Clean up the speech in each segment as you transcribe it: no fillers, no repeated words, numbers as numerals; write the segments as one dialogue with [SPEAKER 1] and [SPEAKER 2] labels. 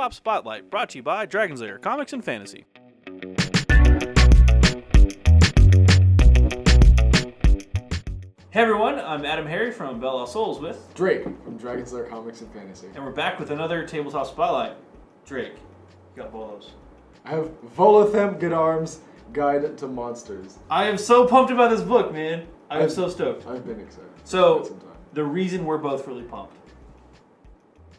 [SPEAKER 1] Tabletop Spotlight, brought to you by Dragon's Lair Comics and Fantasy. Hey everyone, I'm AdamHarry from Bell Lost Souls with
[SPEAKER 2] Drake from Dragon's Lair Comics and Fantasy.
[SPEAKER 1] and we're back with another Tabletop Spotlight. Drake, you got Volos.
[SPEAKER 2] I have Volo Good Arms Guide to Monsters.
[SPEAKER 1] I am so pumped about this book, man. I'm so stoked.
[SPEAKER 2] I've been excited.
[SPEAKER 1] So,
[SPEAKER 2] for some time.
[SPEAKER 1] the reason we're both really pumped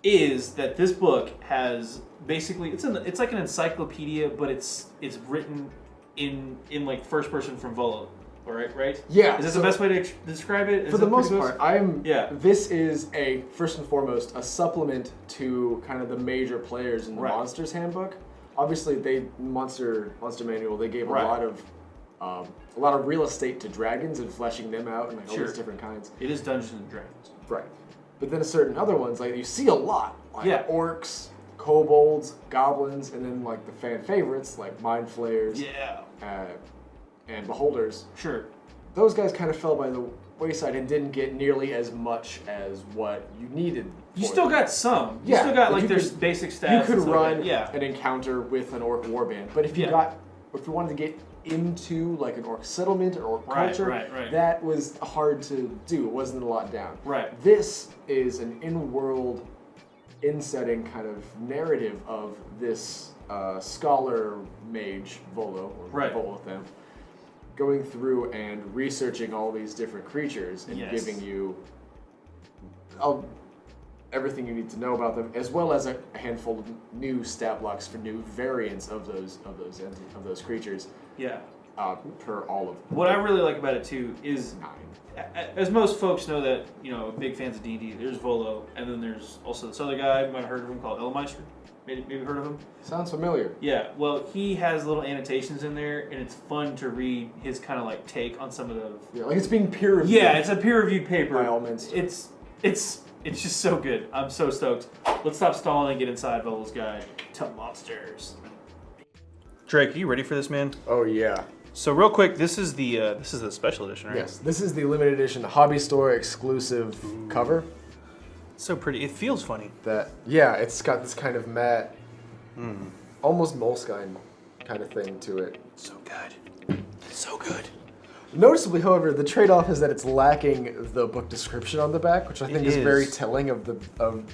[SPEAKER 1] is that this book has basically it's like an encyclopedia, but it's written in like first person from Volo. Right?
[SPEAKER 2] Yeah.
[SPEAKER 1] Is this the best way to describe it?
[SPEAKER 2] For the most part,
[SPEAKER 1] Yeah.
[SPEAKER 2] This is first and foremost a supplement to kind of the major players in the Monsters Handbook. Obviously, Monster Manual. They gave a lot of real estate to dragons and fleshing them out and like all these different kinds.
[SPEAKER 1] It is Dungeons and Dragons.
[SPEAKER 2] Right. But then certain other ones, like you see a lot, like orcs, kobolds, goblins, and then like the fan favorites like mind flayers.
[SPEAKER 1] Yeah.
[SPEAKER 2] And beholders.
[SPEAKER 1] Sure.
[SPEAKER 2] Those guys kind of fell by the wayside and didn't get nearly as much as what you needed.
[SPEAKER 1] You still got some. You
[SPEAKER 2] Yeah,
[SPEAKER 1] still got
[SPEAKER 2] like
[SPEAKER 1] like their basic stats.
[SPEAKER 2] You could run
[SPEAKER 1] an
[SPEAKER 2] an encounter with an orc warband, but if you wanted to get into like an orc settlement or orc culture, that was hard to do. It wasn't a lot down.
[SPEAKER 1] Right.
[SPEAKER 2] This is an in-world, in-setting kind of narrative of this scholar mage Volo or Volothem, going through and researching all these different creatures and giving you everything you need to know about them, as well as a handful of new stat blocks for new variants of those creatures.
[SPEAKER 1] Yeah.
[SPEAKER 2] Per all of them.
[SPEAKER 1] What I really like about it too is, as most folks know that big fans of D&D. There's Volo, and then there's also this other guy. You might have heard of him called Elmeister. Maybe heard of him?
[SPEAKER 2] Sounds familiar.
[SPEAKER 1] Yeah, well, he has little annotations in there, and it's fun to read his kind of like take on some of the...
[SPEAKER 2] Yeah, like it's being peer-reviewed.
[SPEAKER 1] Yeah, it's a peer-reviewed paper.
[SPEAKER 2] By all means.
[SPEAKER 1] It's just so good. I'm so stoked. Let's stop stalling and get inside Volo's Guide to Monsters. Drake, are you ready for this, man?
[SPEAKER 2] Oh, yeah.
[SPEAKER 1] So real quick, this is the special edition, right?
[SPEAKER 2] Yes, this is the limited edition hobby store exclusive cover.
[SPEAKER 1] So pretty. It feels funny.
[SPEAKER 2] It's got this kind of matte, almost Moleskine kind of thing to it.
[SPEAKER 1] So good. So good.
[SPEAKER 2] Noticeably, however, the trade-off is that it's lacking the book description on the back, which I think is very telling of the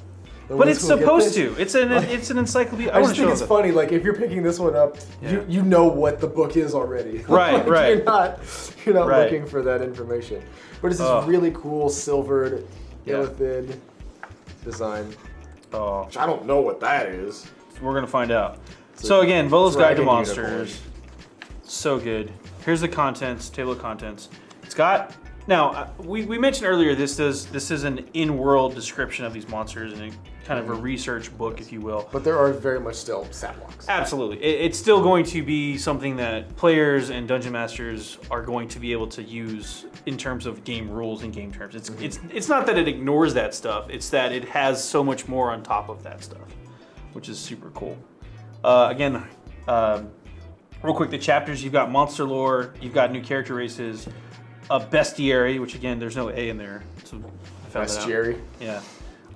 [SPEAKER 1] but it's supposed to. It's an encyclopedia.
[SPEAKER 2] I just think it's funny. Like if you're picking this one up, you know what the book is already.
[SPEAKER 1] Right, right.
[SPEAKER 2] You're not looking for that information. But it's this really cool silvered, illithid design. Which I don't know what that is.
[SPEAKER 1] We're gonna find out. So again, Volo's Guide to Monsters. So good. Here's the contents, table of contents. It's got, now, we mentioned earlier this is an in-world description of these monsters and kind of a research book, if you will.
[SPEAKER 2] But there are very much still stat blocks.
[SPEAKER 1] Absolutely. It's still going to be something that players and dungeon masters are going to be able to use in terms of game rules and game terms. It's not that it ignores that stuff, it's that it has so much more on top of that stuff, which is super cool. Again, real quick, the chapters, you've got monster lore, you've got new character races, a bestiary, which again, there's no A in there. So I found
[SPEAKER 2] bestiary?
[SPEAKER 1] That out.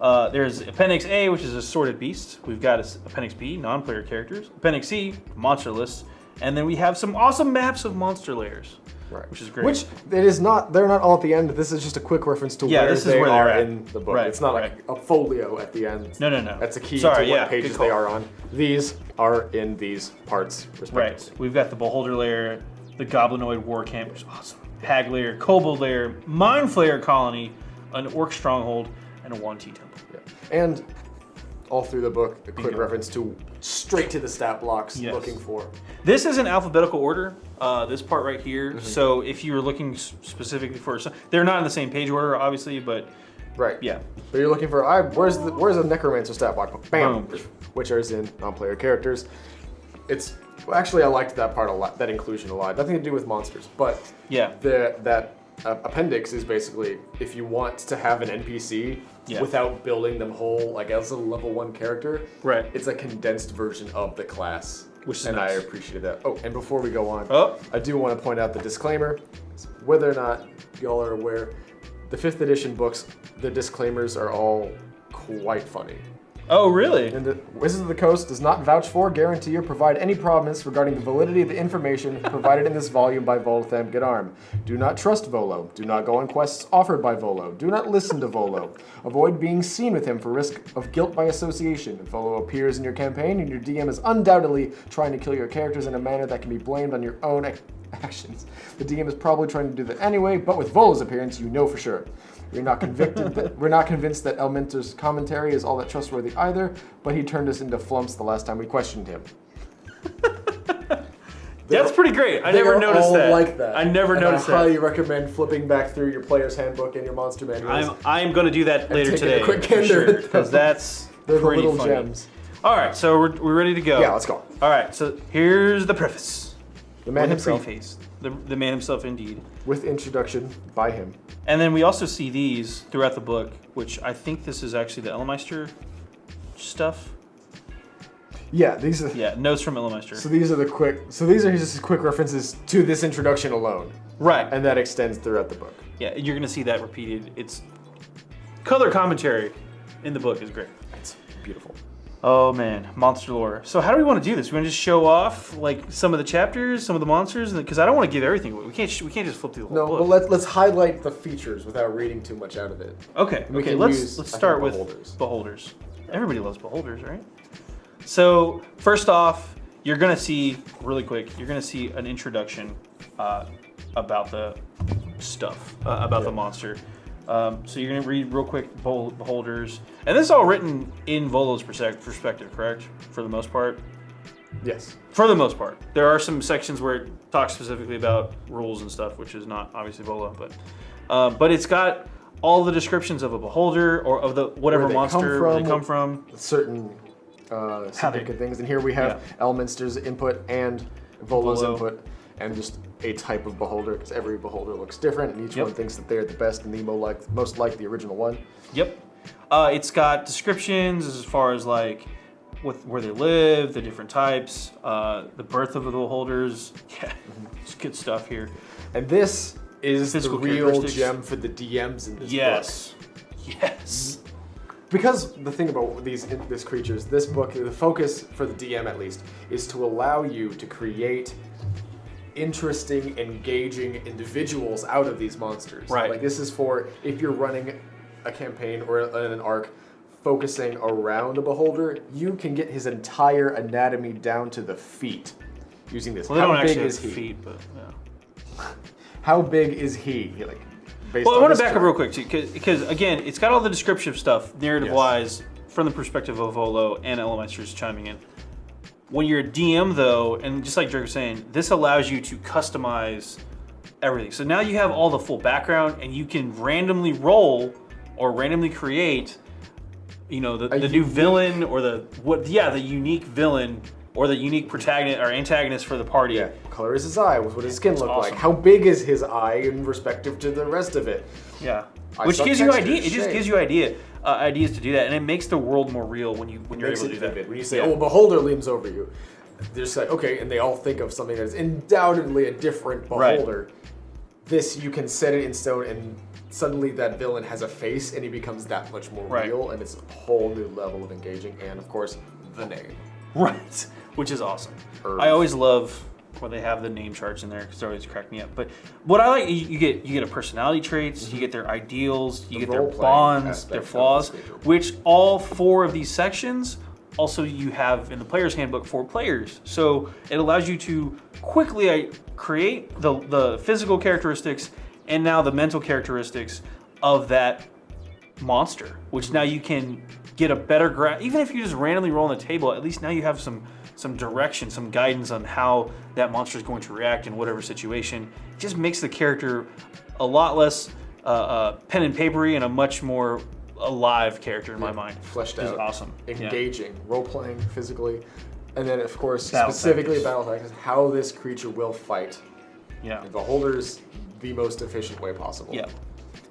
[SPEAKER 1] Yeah. There's Appendix A, which is assorted beasts. We've got Appendix B, non-player characters. Appendix C, monster lists. And then we have some awesome maps of monster layers.
[SPEAKER 2] Right.
[SPEAKER 1] Which is great.
[SPEAKER 2] Which they're not all at the end. This is just a quick reference to where they are in the book. It's not like a folio at the end.
[SPEAKER 1] No.
[SPEAKER 2] That's a key to what pages they are on. These are in these parts, respectively.
[SPEAKER 1] Right. We've got the Beholder Lair, the Goblinoid War Camp, which is awesome. Hag Lair, Kobold Lair, Mind Flayer Colony, an Orc Stronghold, and a 1T Temple.
[SPEAKER 2] Yeah. And all through the book, a quick reference to straight to the stat blocks looking for.
[SPEAKER 1] This is in alphabetical order, this part right here. So if you were looking specifically for, they're not in the same page order, obviously, but yeah.
[SPEAKER 2] But you're looking for, where's the Necromancer stat block? Bam! Boom. Which is in non-player characters. Actually, I liked that part a lot, that inclusion a lot. Nothing to do with monsters, but that appendix is basically if you want to have an NPC without building them whole, like as a level 1 character.
[SPEAKER 1] Right.
[SPEAKER 2] It's a condensed version of the class,
[SPEAKER 1] which is
[SPEAKER 2] nice. I appreciated that. Oh, and before we go on, I do want to point out the disclaimer. Whether or not y'all are aware, the 5th edition books, the disclaimers are all quite funny.
[SPEAKER 1] Oh, really?
[SPEAKER 2] And the Wizards of the Coast does not vouch for, guarantee, or provide any promise regarding the validity of the information provided in this volume by Voltham Gadarm. Do not trust Volo. Do not go on quests offered by Volo. Do not listen to Volo. Avoid being seen with him for risk of guilt by association. If Volo appears in your campaign and your DM is undoubtedly trying to kill your characters in a manner that can be blamed on your own actions, the DM is probably trying to do that anyway, but with Volo's appearance, you know for sure. We're not convinced that Elminster's commentary is all that trustworthy either, but he turned us into flumps the last time we questioned him.
[SPEAKER 1] That's pretty great. I never noticed that.
[SPEAKER 2] Like that.
[SPEAKER 1] I never noticed that.
[SPEAKER 2] I highly recommend flipping back through your player's handbook and your monster manuals.
[SPEAKER 1] I'm going to do that later today.
[SPEAKER 2] A quick gander
[SPEAKER 1] because that's
[SPEAKER 2] they're
[SPEAKER 1] pretty
[SPEAKER 2] the little
[SPEAKER 1] funny.
[SPEAKER 2] gems.
[SPEAKER 1] All right, so we're ready to go.
[SPEAKER 2] Yeah, let's go.
[SPEAKER 1] All right, so here's the preface.
[SPEAKER 2] The man himself.
[SPEAKER 1] The preface. The man himself, indeed.
[SPEAKER 2] With introduction by him.
[SPEAKER 1] And then we also see these throughout the book, which I think this is actually the Elmeister stuff.
[SPEAKER 2] Yeah, these are.
[SPEAKER 1] Yeah, notes from Elmeister.
[SPEAKER 2] So these are just quick references to this introduction alone.
[SPEAKER 1] Right.
[SPEAKER 2] And that extends throughout the book.
[SPEAKER 1] Yeah, you're going to see that repeated. It's color commentary in the book is great.
[SPEAKER 2] It's beautiful.
[SPEAKER 1] Oh man, monster lore. So how do we want to do this? We want to just show off like some of the chapters, some of the monsters, because I don't want to give everything away. We can't just flip through the whole book.
[SPEAKER 2] No, but let's highlight the features without reading too much out of it.
[SPEAKER 1] Okay. Let's start with beholders. Everybody loves beholders, right? So first off, you're gonna see really quick. You're gonna see an introduction about the stuff about the monster. So you're going to read real quick beholders. And this is all written in Volo's perspective, correct? For the most part?
[SPEAKER 2] Yes.
[SPEAKER 1] For the most part. There are some sections where it talks specifically about rules and stuff, which is not obviously Volo, but it's got all the descriptions of a beholder or of the whatever monster where they come from.
[SPEAKER 2] Certain significant things. And here we have Elminster's input and Volo's input. And just a type of beholder, because every beholder looks different, and each one thinks that they're the best and the most like the original one.
[SPEAKER 1] Yep. It's got descriptions as far as like where they live, the different types, the birth of the beholders. Yeah, it's good stuff here.
[SPEAKER 2] And this is the real
[SPEAKER 1] characteristics.
[SPEAKER 2] gem for the DMs in this book.
[SPEAKER 1] Yes.
[SPEAKER 2] Because the thing about these creatures, this book, the focus for the DM at least, is to allow you to create interesting, engaging individuals out of these monsters.
[SPEAKER 1] Right.
[SPEAKER 2] Like this is for if you're running a campaign or an arc focusing around a beholder, you can get his entire anatomy down to the feet using this.
[SPEAKER 1] Well, how big is he? Feet, but
[SPEAKER 2] How big is he? Like,
[SPEAKER 1] well, I want to back up real quick too, because again, it's got all the descriptive stuff, narrative-wise, from the perspective of Volo and Elmeister's chiming in. When you're a DM, though, and just like Drake was saying, this allows you to customize everything. So now you have all the full background, and you can randomly roll or randomly create, the new villain or the unique villain or the unique protagonist or antagonist for the party.
[SPEAKER 2] Yeah. What color is his eye? What does his skin look
[SPEAKER 1] awesome.
[SPEAKER 2] like? How big is his eye in respective to the rest of it?
[SPEAKER 1] Yeah. Which gives you idea. It just gives you ideas to do that, and it makes the world more real when you're able to do that.
[SPEAKER 2] When you say, "Oh, a beholder looms over you," they're just like, "Okay," and they all think of something that is undoubtedly a different beholder. Right. This you can set it in stone, and suddenly that villain has a face, and he becomes that much more real, and it's a whole new level of engaging. And of course, the name.
[SPEAKER 1] Right, which is awesome. I always love when they have the name charts in there because they always crack me up. But what I like, you get a personality traits, you get their ideals, you get their bonds, their flaws, which all 4 of these sections also you have in the player's handbook for players. So it allows you to quickly create the physical characteristics and now the mental characteristics of that monster, which now you can get a better grasp. Even if you just randomly roll on the table, at least now you have some direction, some guidance on how that monster is going to react in whatever situation. It just makes the character a lot less pen and papery and a much more alive character in my mind.
[SPEAKER 2] Fleshed out.
[SPEAKER 1] Awesome.
[SPEAKER 2] Engaging, role-playing physically. And then, of course, specifically battle tactics, how this creature will fight.
[SPEAKER 1] Yeah.
[SPEAKER 2] The beholder's the most efficient way possible.
[SPEAKER 1] Yeah.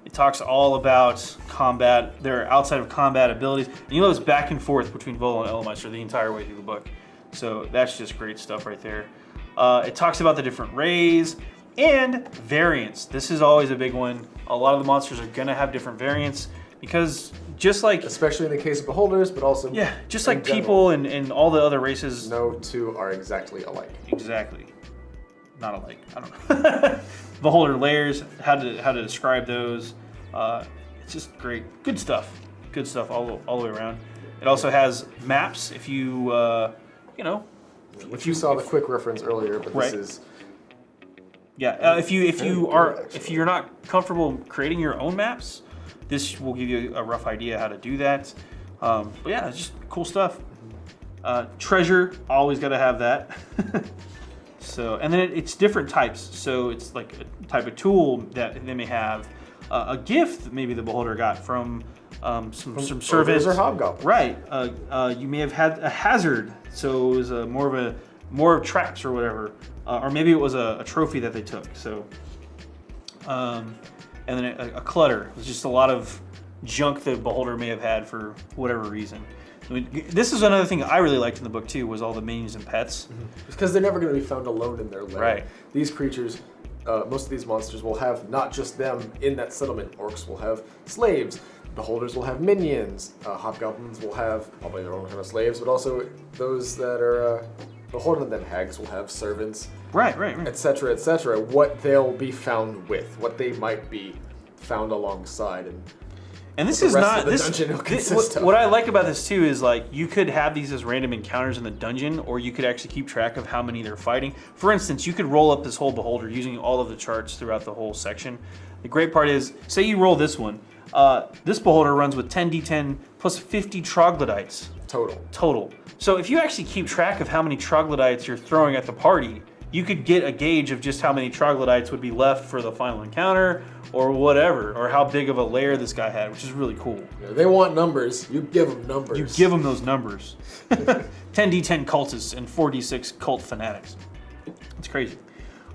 [SPEAKER 1] It talks all about combat, their outside of combat abilities. And it's back and forth between Volo and Elmeister the entire way through the book. So that's just great stuff right there. It talks about the different rays and variants. This is always a big one. A lot of the monsters are going to have different variants because just like
[SPEAKER 2] especially in the case of beholders, but also
[SPEAKER 1] just like people and all the other races.
[SPEAKER 2] No two are exactly alike.
[SPEAKER 1] Exactly, not alike. I don't know. Beholder lairs, how to describe those. It's just great, good stuff all the way around. It also has maps if you
[SPEAKER 2] Which you saw the quick reference earlier, but this is.
[SPEAKER 1] Yeah, if you're not comfortable creating your own maps, this will give you a rough idea how to do that. But yeah, it's just cool stuff. Treasure, always got to have that. So, and then it's different types. So it's like a type of tool that they may have. A gift that maybe the beholder got from some servants
[SPEAKER 2] or hobgoblins.
[SPEAKER 1] Right. You may have had a hazard, so it was more traps or whatever, or maybe it was a trophy that they took. So, and then a clutter. It was just a lot of junk that beholder may have had for whatever reason. I mean, this is another thing I really liked in the book too, was all the minions and pets.
[SPEAKER 2] Because they're never going to be found alone in their lair.
[SPEAKER 1] Right.
[SPEAKER 2] These creatures, most of these monsters will have not just them in that settlement. Orcs will have slaves. Beholders will have minions. Hobgoblins will have probably their own kind of slaves, but also those that are beholden to them. Hags will have servants.
[SPEAKER 1] Right.
[SPEAKER 2] Etc., etc. What they'll be found with, what they might be found alongside, and
[SPEAKER 1] this is not
[SPEAKER 2] the dungeon will consist of.
[SPEAKER 1] What I like about this too is like you could have these as random encounters in the dungeon, or you could actually keep track of how many they're fighting. For instance, you could roll up this whole beholder using all of the charts throughout the whole section. The great part is, say you roll this one. This beholder runs with 10d10 plus 50 troglodytes. Total. So if you actually keep track of how many troglodytes you're throwing at the party, you could get a gauge of just how many troglodytes would be left for the final encounter or whatever, or how big of a lair this guy had, which is really cool.
[SPEAKER 2] Yeah, they want numbers. You give them numbers.
[SPEAKER 1] You give them those numbers. 10d10 cultists and 4d6 cult fanatics. It's crazy.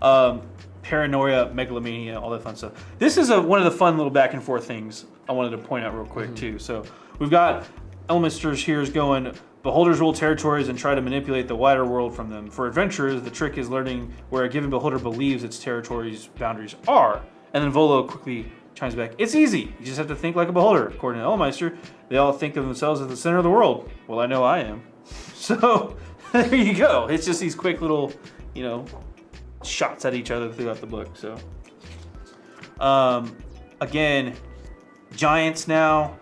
[SPEAKER 1] Paranoia, megalomania, all that fun stuff. This is one of the fun little back and forth things I wanted to point out real quick too. So we've got Elminster's here is going, beholders rule territories and try to manipulate the wider world from them. For adventurers, the trick is learning where a given beholder believes its territory's boundaries are. And then Volo quickly chimes back, it's easy. You just have to think like a beholder. According to Elminster, they all think of themselves as the center of the world. Well, I know I am. So there you go. It's just these quick little, shots at each other throughout the book. So again, giants now.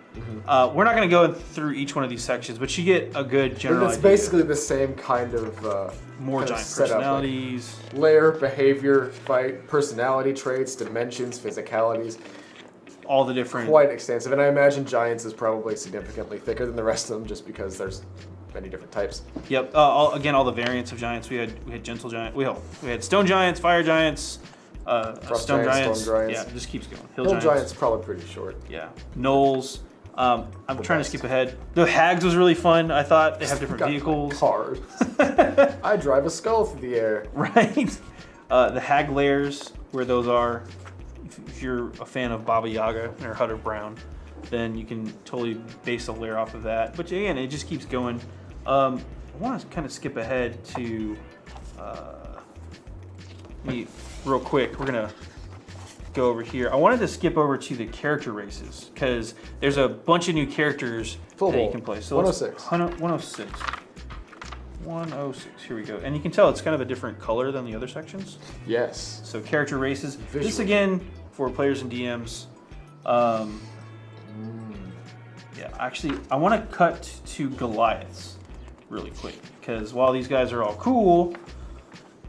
[SPEAKER 1] We're not going to go through each one of these sections, but you get a good general idea.
[SPEAKER 2] It's basically the same kind of
[SPEAKER 1] more giant personalities,
[SPEAKER 2] like lair, behavior, fight, personality traits, dimensions, physicalities,
[SPEAKER 1] all the different,
[SPEAKER 2] quite extensive. And I imagine giants is probably significantly thicker than the rest of them, just because there's many different types.
[SPEAKER 1] Yep. All the variants of giants. We had gentle giant. We had stone giants, fire giants, stone giants.
[SPEAKER 2] Storm giants.
[SPEAKER 1] Yeah, it just keeps going.
[SPEAKER 2] Hill giants probably pretty short.
[SPEAKER 1] Yeah. Gnolls. I'm trying to skip ahead. The hags was really fun. I thought they have different vehicles.
[SPEAKER 2] Cars. I drive a skull through the air.
[SPEAKER 1] Right. The hag lairs, where those are. If you're a fan of Baba Yaga or Hutter Brown, then you can totally base a lair off of that. But again, it just keeps going. I want to kind of skip ahead to me real quick. We're gonna go over here. I wanted to skip over to the character races because there's a bunch of new characters that you can play. So
[SPEAKER 2] 106.
[SPEAKER 1] 106. 106. Here we go. And you can tell it's kind of a different color than the other sections.
[SPEAKER 2] Yes.
[SPEAKER 1] So character races.
[SPEAKER 2] Visually.
[SPEAKER 1] This again for players and DMs. Yeah, actually, I want to cut to Goliaths really quick because while these guys are all cool,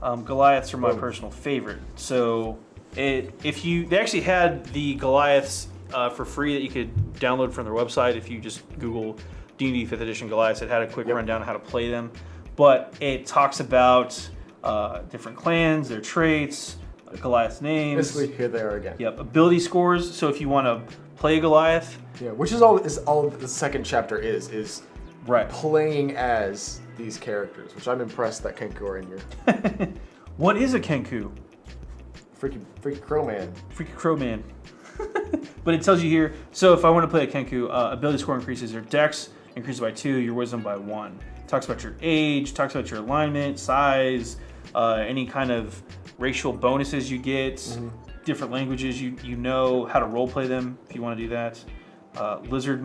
[SPEAKER 1] Goliaths are my personal favorite. So they actually had the Goliaths for free that you could download from their website. If you just Google D&D 5th Edition Goliaths, it had a quick rundown on how to play them. But it talks about different clans, their traits, Goliath's names.
[SPEAKER 2] Basically, here they are again.
[SPEAKER 1] Yep, ability scores. So if you want to play a Goliath.
[SPEAKER 2] Yeah, which is all the second chapter is
[SPEAKER 1] right.
[SPEAKER 2] Playing as these characters, which I'm impressed that Kenku are in here.
[SPEAKER 1] What is a Kenku?
[SPEAKER 2] Freaky Crow Man.
[SPEAKER 1] Freaky Crow Man. But it tells you here, so if I want to play a Kenku, ability score increases your dex, increases by 2, your wisdom by 1. Talks about your age, talks about your alignment, size, any kind of racial bonuses you get, different languages, you know how to roleplay them if you want to do that. Lizard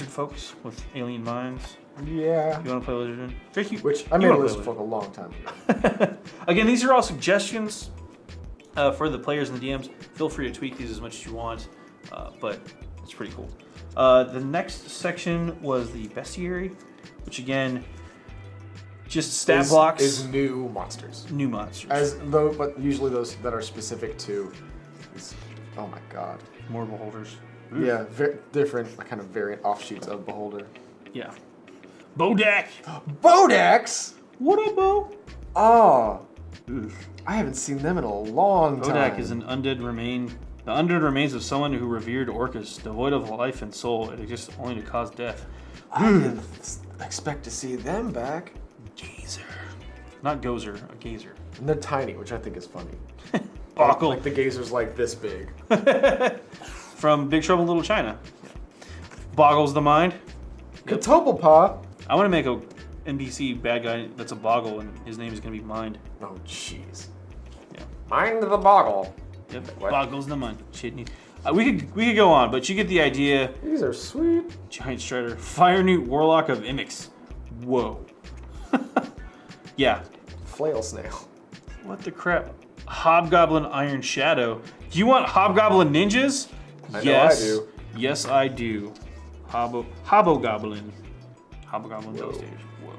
[SPEAKER 1] folks with alien minds.
[SPEAKER 2] Yeah.
[SPEAKER 1] You want to play Lizard? Jake,
[SPEAKER 2] Which I made Lizard folk a long time ago.
[SPEAKER 1] Again, these are all suggestions for the players and the DMs. Feel free to tweak these as much as you want, but it's pretty cool. The next section was the Bestiary, which again, just stat blocks.
[SPEAKER 2] Is new monsters.
[SPEAKER 1] New monsters.
[SPEAKER 2] But usually those that are specific to. Oh my god.
[SPEAKER 1] More beholders.
[SPEAKER 2] Yeah, different kind of variant offshoots of beholder.
[SPEAKER 1] Yeah. Bodak.
[SPEAKER 2] Bodax.
[SPEAKER 1] What up, Bo?
[SPEAKER 2] Oh. I haven't seen them in a long time.
[SPEAKER 1] Bodak is an undead remain. The undead remains of someone who revered orcas, devoid of life and soul. It exists only to cause death.
[SPEAKER 2] I didn't expect to see them back.
[SPEAKER 1] Gazer. Not gozer, a gazer.
[SPEAKER 2] And they're tiny, which I think is funny.
[SPEAKER 1] Boggle.
[SPEAKER 2] Like the gazer's like this big.
[SPEAKER 1] From Big Trouble in Little China. Boggles the mind.
[SPEAKER 2] Yep. Katopalpaw.
[SPEAKER 1] I want to make a NPC bad guy that's a boggle, and his name is going to be Mind.
[SPEAKER 2] Oh, jeez.
[SPEAKER 1] Yeah.
[SPEAKER 2] Mind the boggle.
[SPEAKER 1] Yep. What? Boggles the mind. Shit. We could go on, but you get the idea.
[SPEAKER 2] These are sweet.
[SPEAKER 1] Giant Strider. Fire Newt Warlock of Imix. Whoa. Yeah.
[SPEAKER 2] Flail snail.
[SPEAKER 1] What the crap? Hobgoblin Iron Shadow. Do you want Hobgoblin ninjas?
[SPEAKER 2] Yes. I do.
[SPEAKER 1] Yes, I do. Hobgoblin. Hobgoblin Devastators. Whoa.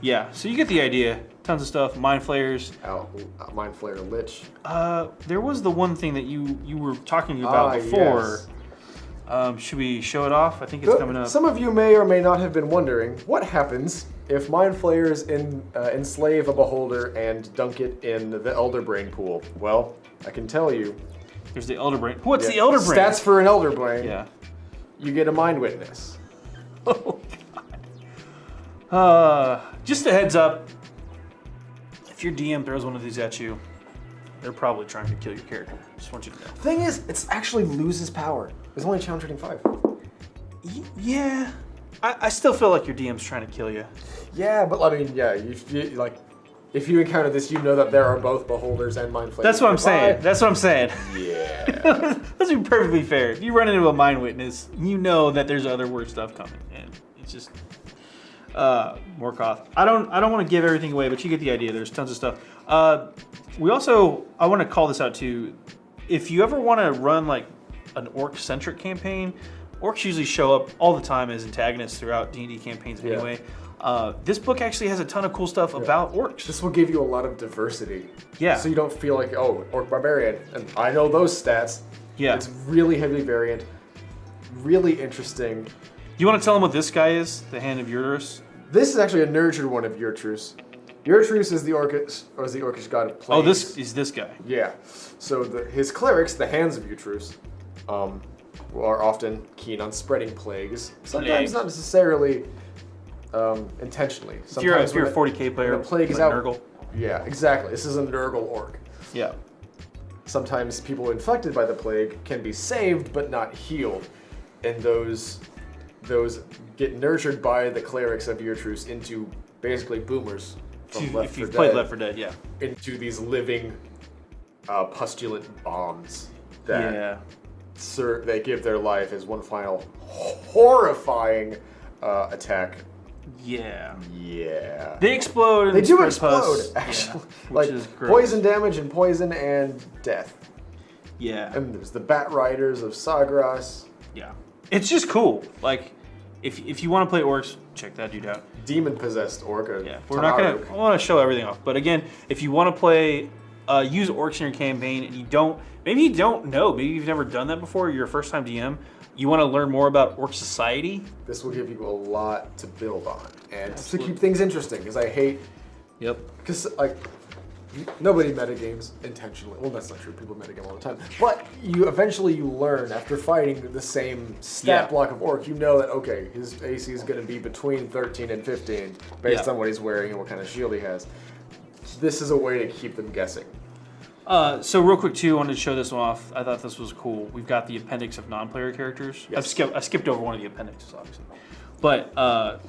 [SPEAKER 1] Yeah, so you get the idea. Tons of stuff. Mind Flayers.
[SPEAKER 2] Mind Flayer Lich.
[SPEAKER 1] There was the one thing that you were talking about before. Yes. Should we show it off? I think it's coming up.
[SPEAKER 2] Some of you may or may not have been wondering what happens if Mind Flayers enslave a beholder and dunk it in the Elder Brain pool. Well, I can tell you.
[SPEAKER 1] There's the Elder Brain. What's the Elder Brain?
[SPEAKER 2] Stats for an Elder Brain.
[SPEAKER 1] Yeah.
[SPEAKER 2] You get a Mind Witness.
[SPEAKER 1] Oh, God. Just a heads up. If your DM throws one of these at you, they're probably trying to kill your character. Just want you to know.
[SPEAKER 2] Thing is, it actually loses power. It's only challenge rating 5.
[SPEAKER 1] Yeah. I still feel like your DM's trying to kill you.
[SPEAKER 2] Yeah, but I mean, yeah, you like, if you encounter this, you know that there are both beholders and mind flayers.
[SPEAKER 1] That's what I'm saying. That's what I'm saying.
[SPEAKER 2] Yeah.
[SPEAKER 1] Let's be perfectly fair. If you run into a mind witness, you know that there's other worse stuff coming, and it's just Morkoth. I don't want to give everything away, but you get the idea. There's tons of stuff. I want to call this out too. If you ever want to run like an orc-centric campaign, orcs usually show up all the time as antagonists throughout D&D campaigns anyway. This book actually has a ton of cool stuff about orcs.
[SPEAKER 2] This will give you a lot of diversity.
[SPEAKER 1] Yeah.
[SPEAKER 2] So you don't feel like, oh, orc barbarian, and I know those stats.
[SPEAKER 1] Yeah.
[SPEAKER 2] It's really heavy variant, really interesting.
[SPEAKER 1] You want to tell them what this guy is? The Hand of Urus?
[SPEAKER 2] This is actually a nurtured one of Urtrus. Urtrus is the orcish god of plagues.
[SPEAKER 1] Oh, this is this guy.
[SPEAKER 2] Yeah. So his clerics, the Hands of Urtrus, are often keen on spreading plagues. Sometimes not necessarily intentionally.
[SPEAKER 1] Sometimes if you're a 40k player,
[SPEAKER 2] the plague is
[SPEAKER 1] like
[SPEAKER 2] out.
[SPEAKER 1] Nurgle.
[SPEAKER 2] Yeah, exactly. This is a Nurgle orc.
[SPEAKER 1] Yeah.
[SPEAKER 2] Sometimes people infected by the plague can be saved but not healed, and those get nurtured by the clerics of Urtrus into basically boomers from
[SPEAKER 1] If you've played Left 4 Dead, yeah.
[SPEAKER 2] Into these living pustulant bombs that they give their life as one final horrifying attack.
[SPEAKER 1] Yeah.
[SPEAKER 2] Yeah.
[SPEAKER 1] They explode. And
[SPEAKER 2] they do explode,
[SPEAKER 1] pus.
[SPEAKER 2] actually.
[SPEAKER 1] Yeah,
[SPEAKER 2] like
[SPEAKER 1] is gross.
[SPEAKER 2] Poison damage and poison and death.
[SPEAKER 1] Yeah.
[SPEAKER 2] And there's the Bat Riders of Sagras.
[SPEAKER 1] Yeah. It's just cool. Like, if you want to play orcs, check that dude out.
[SPEAKER 2] Demon possessed orca.
[SPEAKER 1] Yeah. We're not gonna. I want to show everything off, but again, if you want to play, use orcs in your campaign, and maybe you don't know, maybe you've never done that before. You're a first time DM. You want to learn more about orc society.
[SPEAKER 2] This will give you a lot to build on and to keep things interesting. Because I hate.
[SPEAKER 1] Yep.
[SPEAKER 2] Because like. Nobody metagames intentionally. Well, that's not true. People metagame all the time. But you learn after fighting the same stat block of orc. You know that, okay, his AC is going to be between 13 and 15 based on what he's wearing and what kind of shield he has. This is a way to keep them guessing.
[SPEAKER 1] So real quick too, I wanted to show this one off. I thought this was cool. We've got the appendix of non-player characters. Yes. I skipped over one of the appendixes, obviously. But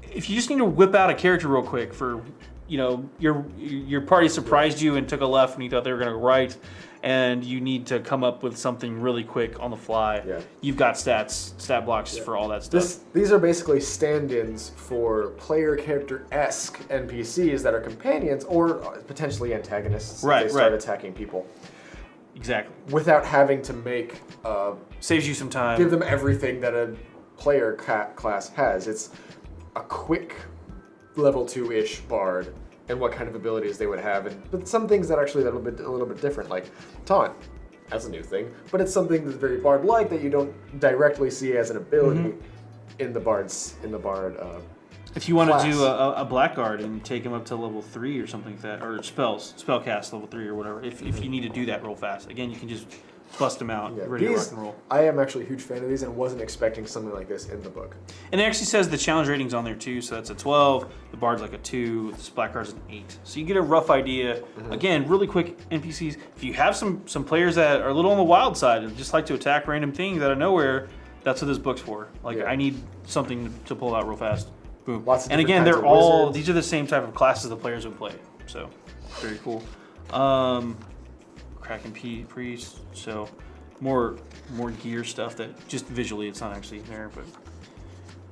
[SPEAKER 1] if you just need to whip out a character real quick for your party surprised you and took a left when you thought they were going to go right, and you need to come up with something really quick on the fly.
[SPEAKER 2] Yeah.
[SPEAKER 1] You've got stat blocks for all that stuff.
[SPEAKER 2] These are basically stand-ins for player character-esque NPCs that are companions or potentially antagonists if they start attacking people.
[SPEAKER 1] Exactly.
[SPEAKER 2] Without having to make...
[SPEAKER 1] Saves you some time.
[SPEAKER 2] Give them everything that a player class has. It's a quick level 2-ish bard and what kind of abilities they would have, but some things that actually a little bit different, like taunt. That's a new thing, but it's something that's very bard-like that you don't directly see as an ability in the bard.
[SPEAKER 1] If you want to do a blackguard and take him up to level 3 or something like that, or spellcast level 3 or whatever, if you need to do that real fast, again, you can just bust them out, ready to rock and roll.
[SPEAKER 2] I am actually a huge fan of these and wasn't expecting something like this in the book.
[SPEAKER 1] And it actually says the challenge rating's on there too, so that's a 12, the bard's like a 2, the blackguard's an 8. So you get a rough idea. Again, really quick NPCs. If you have some players that are a little on the wild side and just like to attack random things out of nowhere, that's what this book's for. Like, I need something to pull out real fast. Boom. And again, these are the same type of classes the players would play. So, very cool. Kraken Priest, so more gear stuff that just visually it's not actually there, but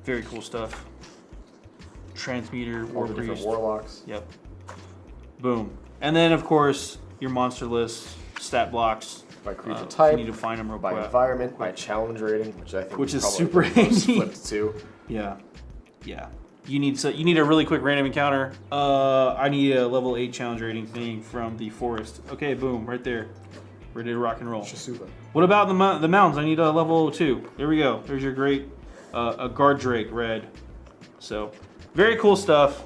[SPEAKER 1] very cool stuff. Transmuter,
[SPEAKER 2] War Priest. Different warlocks.
[SPEAKER 1] Yep. Boom. And then of course your monster list, stat blocks.
[SPEAKER 2] By creature type.
[SPEAKER 1] You need to find them real quick.
[SPEAKER 2] By environment, by challenge rating, which I think
[SPEAKER 1] is super handy.
[SPEAKER 2] Flipped too.
[SPEAKER 1] Yeah. Yeah. You need a really quick random encounter. I need a level 8 challenge rating thing from the forest. Okay, boom, right there. Ready to rock and roll.
[SPEAKER 2] Shasuba.
[SPEAKER 1] What about the mountains? I need a level 2. There we go. There's your great a guard drake red. So, very cool stuff.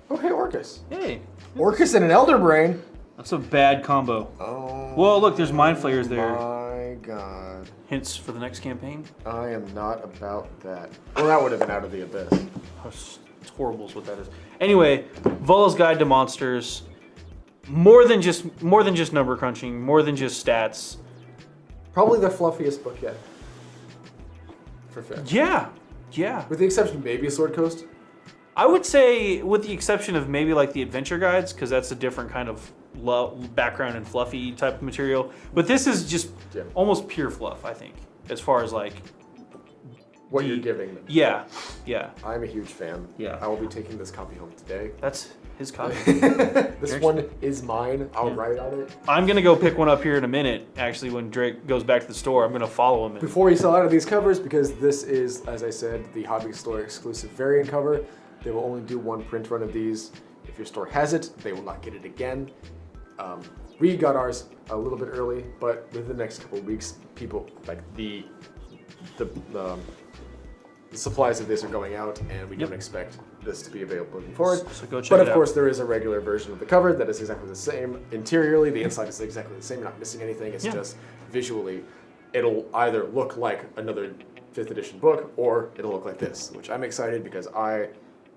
[SPEAKER 2] Oh, hey, Orcus.
[SPEAKER 1] Hey.
[SPEAKER 2] Orcus and an Elder Brain.
[SPEAKER 1] That's a bad combo.
[SPEAKER 2] Oh.
[SPEAKER 1] Well, look, there's mind flayers there.
[SPEAKER 2] My God.
[SPEAKER 1] Hints for the next campaign?
[SPEAKER 2] I am not about that. Well, that would have been Out of the Abyss.
[SPEAKER 1] It's horrible is what that is. Anyway, Volo's Guide to Monsters. More than just number crunching, more than just stats.
[SPEAKER 2] Probably the fluffiest book yet. For fair.
[SPEAKER 1] Yeah. Yeah.
[SPEAKER 2] With the exception of maybe a Sword Coast.
[SPEAKER 1] I would say, with the exception of maybe like the adventure guides, because that's a different kind of background and fluffy type of material. But this is just almost pure fluff, I think, as far as like
[SPEAKER 2] what you're giving them.
[SPEAKER 1] Yeah, yeah.
[SPEAKER 2] I'm a huge fan.
[SPEAKER 1] Yeah.
[SPEAKER 2] I will be taking this copy home today.
[SPEAKER 1] That's his copy.
[SPEAKER 2] This one is mine. I'll write on it.
[SPEAKER 1] I'm gonna go pick one up here in a minute. Actually, when Drake goes back to the store, I'm gonna follow him.
[SPEAKER 2] Before you sell out of these covers, because this is, as I said, the Hobby Store exclusive variant cover. They will only do one print run of these. If your store has it, they will not get it again. We got ours a little bit early, but within the next couple of weeks, people like the supplies of this are going out, and we don't expect this to be available moving forward.
[SPEAKER 1] So go check
[SPEAKER 2] but
[SPEAKER 1] it
[SPEAKER 2] of
[SPEAKER 1] out.
[SPEAKER 2] course, there is a regular version of the cover that is exactly the same interiorly. The inside is exactly the same. You're not missing anything. It's just visually, it'll either look like another 5th edition book, or it'll look like this, which I'm excited because I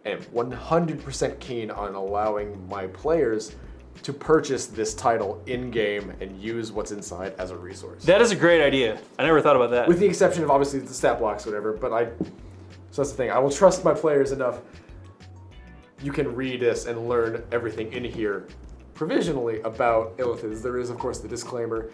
[SPEAKER 2] am 100% keen on allowing my players to purchase this title in-game and use what's inside as a resource.
[SPEAKER 1] That is a great idea. I never thought about that.
[SPEAKER 2] With the exception of obviously the stat blocks, whatever, but so that's the thing. I will trust my players enough. You can read this and learn everything in here provisionally about Illithid. There is, of course, the disclaimer.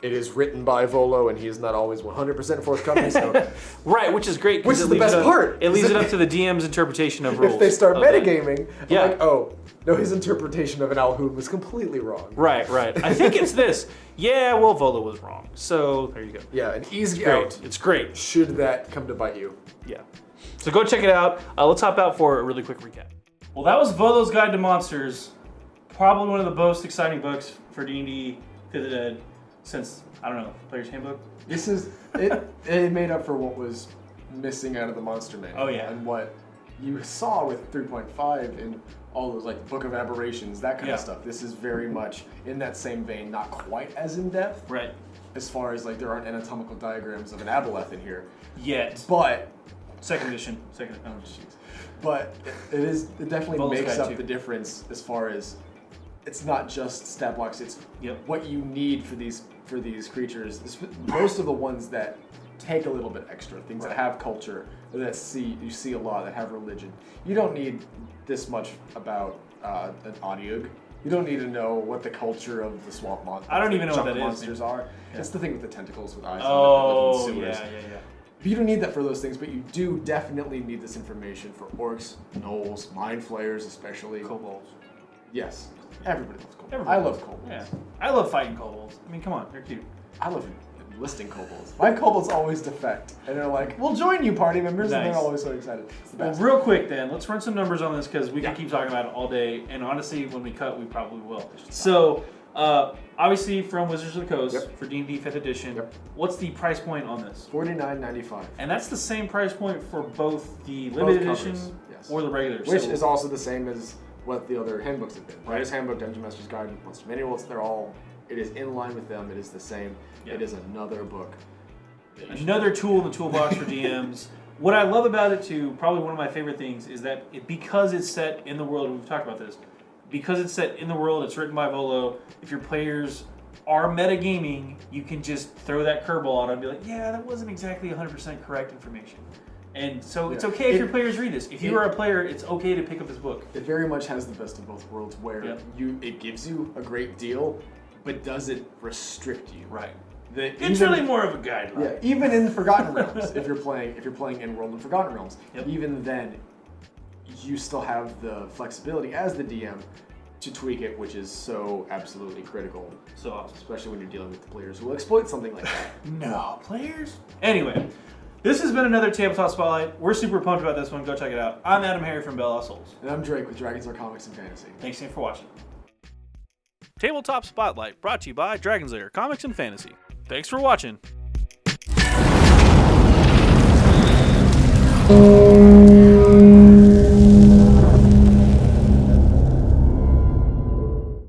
[SPEAKER 2] It is written by Volo, and he is not always 100% forthcoming. So
[SPEAKER 1] right, which is great.
[SPEAKER 2] Which is the best part.
[SPEAKER 1] It leaves it up to the DM's interpretation of rules.
[SPEAKER 2] If they start metagaming, I'm like, oh, no, his interpretation of an Alhoun was completely wrong.
[SPEAKER 1] Right, right. I think it's this. Yeah, well, Volo was wrong. So there you go.
[SPEAKER 2] Yeah, an easy
[SPEAKER 1] out.
[SPEAKER 2] out.
[SPEAKER 1] It's great.
[SPEAKER 2] Should that come to bite you.
[SPEAKER 1] Yeah. So go check it out. Let's hop out for a really quick recap. Well, that was Volo's Guide to Monsters. Probably one of the most exciting books for D&D 5th ed since, I don't know, Player's Handbook?
[SPEAKER 2] This is, it made up for what was missing out of the Monster Manual.
[SPEAKER 1] Oh, yeah.
[SPEAKER 2] And what you saw with 3.5 in all those, like, Book of Aberrations, that kind of stuff. This is very much in that same vein, not quite as in-depth.
[SPEAKER 1] Right.
[SPEAKER 2] As far as, like, there aren't anatomical diagrams of an aboleth in here.
[SPEAKER 1] Yet.
[SPEAKER 2] But.
[SPEAKER 1] Second edition.
[SPEAKER 2] But it definitely
[SPEAKER 1] Volo's
[SPEAKER 2] makes
[SPEAKER 1] Guide
[SPEAKER 2] up
[SPEAKER 1] too.
[SPEAKER 2] the difference as far as it's not just stat blocks, it's what you need for these creatures. Most of the ones that take a little bit extra, things that have culture, that you see a lot, that have religion. You don't need this much about an audiog. You don't need to know what the culture of the swamp monsters.
[SPEAKER 1] I don't even know what that
[SPEAKER 2] monsters
[SPEAKER 1] is.
[SPEAKER 2] are. Yeah. It's the thing with the tentacles with eyes
[SPEAKER 1] on
[SPEAKER 2] it.
[SPEAKER 1] Yeah.
[SPEAKER 2] You don't need that for those things, but you do definitely need this information for orcs, gnolls, mind flayers, especially.
[SPEAKER 1] Kobolds.
[SPEAKER 2] Yes. Everybody loves kobolds.
[SPEAKER 1] Everybody.
[SPEAKER 2] I love kobolds.
[SPEAKER 1] Yeah. I love fighting kobolds. I mean, come on, they're cute.
[SPEAKER 2] I love enlisting kobolds. My kobolds always defect, and they're like, "We'll join you, party members," and they're always so excited. It's the best.
[SPEAKER 1] Well, real quick then, let's run some numbers on this because we can keep talking about it all day, and honestly, when we cut, we probably will. So, obviously, from Wizards of the Coast for D&D 5th edition, what's the price point on this?
[SPEAKER 2] $49.95.
[SPEAKER 1] And that's the same price point for both the limited edition or the regular,
[SPEAKER 2] which is also the same as what the other handbooks have been. Player's Handbook, Dungeon Master's Guide, Monster Manuals, it is in line with them. It is the same. It is another book.
[SPEAKER 1] Another tool in the toolbox for DMs. What I love about it too, probably one of my favorite things, is that because it's set in the world, we've talked about this, because it's set in the world, it's written by Volo, if your players are metagaming, you can just throw that curveball out and be like, yeah, that wasn't exactly 100% correct information. And so it's okay if your players read this. If you are a player, it's okay to pick up this book.
[SPEAKER 2] It very much has the best of both worlds, where it gives you a great deal, but does it restrict you?
[SPEAKER 1] Right. It's really more of a guideline.
[SPEAKER 2] Yeah, even in the Forgotten Realms, if you're playing in World and Forgotten Realms, even then, you still have the flexibility as the DM to tweak it, which is so absolutely critical.
[SPEAKER 1] So awesome.
[SPEAKER 2] Especially when you're dealing with the players who will exploit something like that.
[SPEAKER 1] No, players? Anyway, this has been another Tabletop Spotlight. We're super pumped about this one. Go check it out. I'm AdamHarry from Bell Lost Souls.
[SPEAKER 2] And I'm Drake with Dragons Lair Comics and Fantasy.
[SPEAKER 1] Thanks again for watching. Tabletop Spotlight, brought to you by Dragons Lair Comics and Fantasy. Thanks for watching.